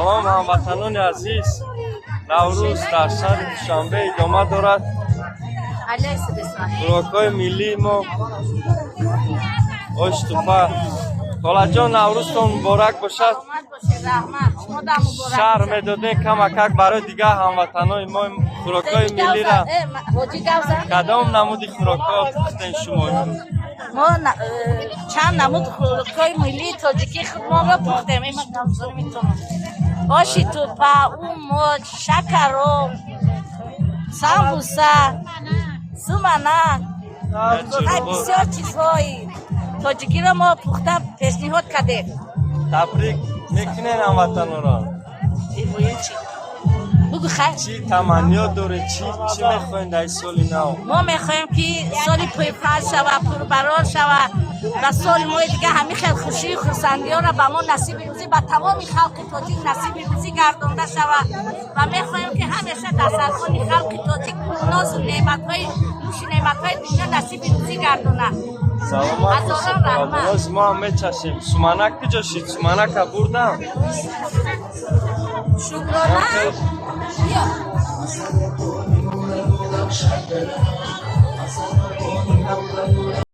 تمام هموطنان عزیز، نوروز در شهر دوشنبه ادامه دارد. خوراک‌های ملی ما اشتوفه. خاله جان نوروزتون مبارک باشد. شهر میدادین کمک برای دیگه هموطنان ما خوراک‌های ملی را کدام نمودی خوراک‌ها پختین شما امروز؟ ما چند نمود خوراک‌های ملی تاجیکی خود ما را پختیم. این مقدار میتونم باشی توپا، اومد، شکر و سمبوسه، سومنک، بسیار چیزهایی تاجیکی را ما پخته پیشنهاد کردیم. تبریک میکنین هموطنان را. بگو خیر. چی تمنیات داره؟ چی میخواین در سال نو؟ ما میخوایم که سالی پرفر شود، پربرار شود و سال ما دیگه همین خیلی خوشی خرسندی ها را به ما نصیب روزی به تمام خلق تاجیک نصیب روزی گردانده شود و میخوایم که همیشه در سرخان خلق تاجیک ناز و نعمت‌های دنیا نصیب روزی گردانه. سلامت باشید. ما هم میچشیم. سومنک کجا شید؟ سومنک بردم. شکرانه.